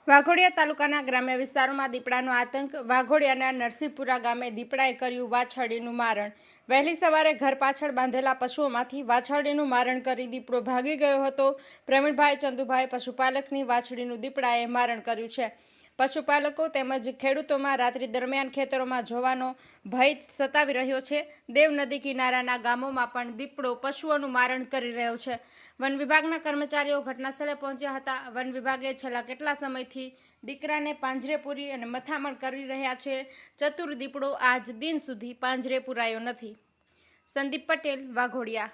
વાઘોડિયા તાલુકાના ગ્રામ્ય વિસ્તારોમાં દીપડાનો આતંક। વાઘોડિયાના નરસિંહપુરા ગામે દીપડાએ કર્યું વાછરડીનું મારણ। વહેલી સવારે ઘર પાછળ બાંધેલા પશુઓમાંથી વાછરડીનું મારણ કરી દીપડો ભાગી ગયો હતો। પ્રવીણભાઈ ચંદુભાઈ પશુપાલકની વાછરડીનું દીપડાએ મારણ કર્યું છે। પશુપાલકો તેમજ ખેડૂતોમાં રાત્રિ દરમિયાન ખેતરોમાં જોવાનો ભય સતાવી રહ્યો છે। દેવ નદી કિનારાના ગામોમાં પણ દીપડો પશુઓનું મારણ કરી રહ્યો છે। વન વિભાગના કર્મચારીઓ ઘટનાસ્થળે પહોંચ્યા હતા। વન વિભાગે છેલ્લા કેટલા સમયથી દીકરાને પાંજરે પૂરી અને મથામણ કરી રહ્યા છે। ચતુર દીપડો આજ દિન સુધી પાંજરે પૂરાયો નથી। સંદીપ પટેલ, વાઘોડિયા।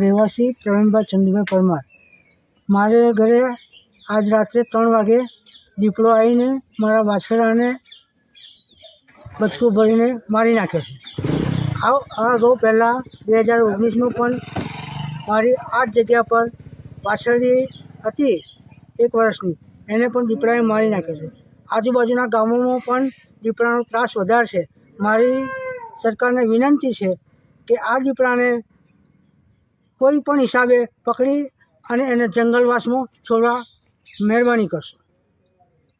રહેવાસી પ્રવીણભાઈ ચંદુભાઈ પરમાર। મારે ઘરે આજ રાત્રે 3 વાગે દીપડો આવીને મારા વાછરડાને બચકું ભરીને મારી નાખ્યો છે। આ અગાઉ પહેલાં 2019માં પણ મારી આ જ જગ્યા પર વાછરડી હતી 1 વર્ષની, એને પણ દીપડાએ મારી નાખ્યો છે। આજુબાજુના ગામોમાં પણ દીપડાનો ત્રાસ વધારે છે। મારી સરકારને વિનંતી છે કે આ દીપડાને કોઈ પણ હિસાબે પકડી અને એને જંગલવાસમાં છોડવા મહેરબાની કરશો।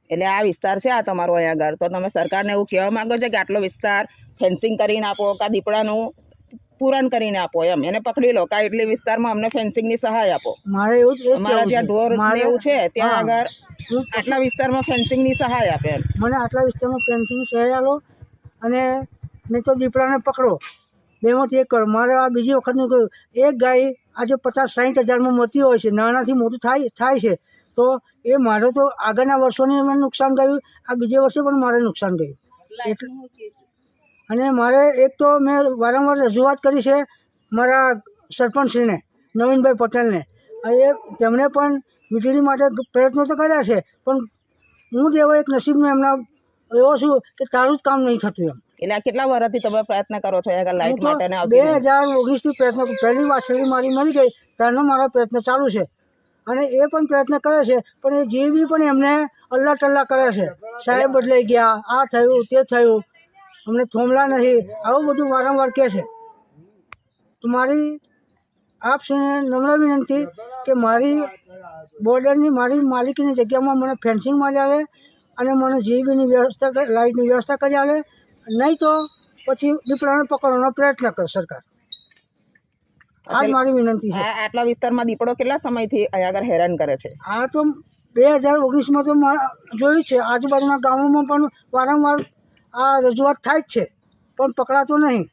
એટલે આ વિસ્તાર છે, આ તમારો અહીંયા ઘર, તો તમે સરકારને એવું કહેવા માંગો છો કે આટલો વિસ્તાર ફેન્સિંગ કરીને આપો, કાં દીપડાનું પૂરણ કરીને આપો, એમ એને પકડી લો, કાં એટલી વિસ્તારમાં અમને ફેન્સિંગની સહાય આપો। મારે એવું જ અમારા જ્યાં ઢોર એવું છે ત્યાં આગળ આટલા વિસ્તારમાં ફેન્સિંગની સહાય આપે એમ। મને આટલા વિસ્તારમાં ફેન્સિંગની સહાય આપો અને નહીં તો દીપડાને પકડો, બેમાંથી એક કરો। મારે આ બીજી વખતનું કહ્યું, એક ગાય આજે 50-60 હજારમાં મળતી હોય છે, નાનાથી મોટું થાય છે, તો એ મારે તો આગળના વર્ષોની મને નુકસાન ગયું, આ બીજે વર્ષે પણ મારે નુકસાન ગયું। એટલે અને મારે એક તો મેં વારંવાર રજૂઆત કરી છે મારા સરપંચશ્રીને, નવીનભાઈ પટેલને, એ તેમણે પણ વીજળી માટે પ્રયત્નો તો કર્યા છે, પણ હું જ એવો એક નસીબનો એમના એવો છું કે તારું જ કામ નહીં થતું એમ। એટલે કેટલા વર્ષથી તમે પ્રયત્ન કરો છો આગળ લાઈટ માટે? 2019થી પ્રયત્ન, પહેલી વાછરડી મારી મરી ગઈ ત્યારનો મારો પ્રયત્ન ચાલુ છે અને એ પણ પ્રયત્ન કરે છે, પણ એ જે બી પણ એમને અલ્લા ટલ્લા કરે છે, સાહેબ બદલાઈ ગયા, આ થયું તે થયું, અમને થોમલા નહીં, આવું બધું વારંવાર કહે છે। તો મારી આપશ્રીને નમ્ર વિનંતી કે મારી બોર્ડરની મારી માલિકીની જગ્યામાં મને ફેન્સિંગ મારી આવે અને મને જીબીની વ્યવસ્થા, લાઇટની વ્યવસ્થા કરી આવે, નહીં તો પછી દીપડાને પકડવાનો પ્રયત્ન કરે સરકાર। આ જ મારી વિનંતી છે। આટલા વિસ્તારમાં દીપડો કેટલા સમયથી અહીંયા આગળ હેરાન કરે છે? આ તો 2019માં તો જોયું છે, આજુબાજુના ગામોમાં પણ વારંવાર આ રજૂઆત થાય જ છે, પણ પકડાતો નહીં।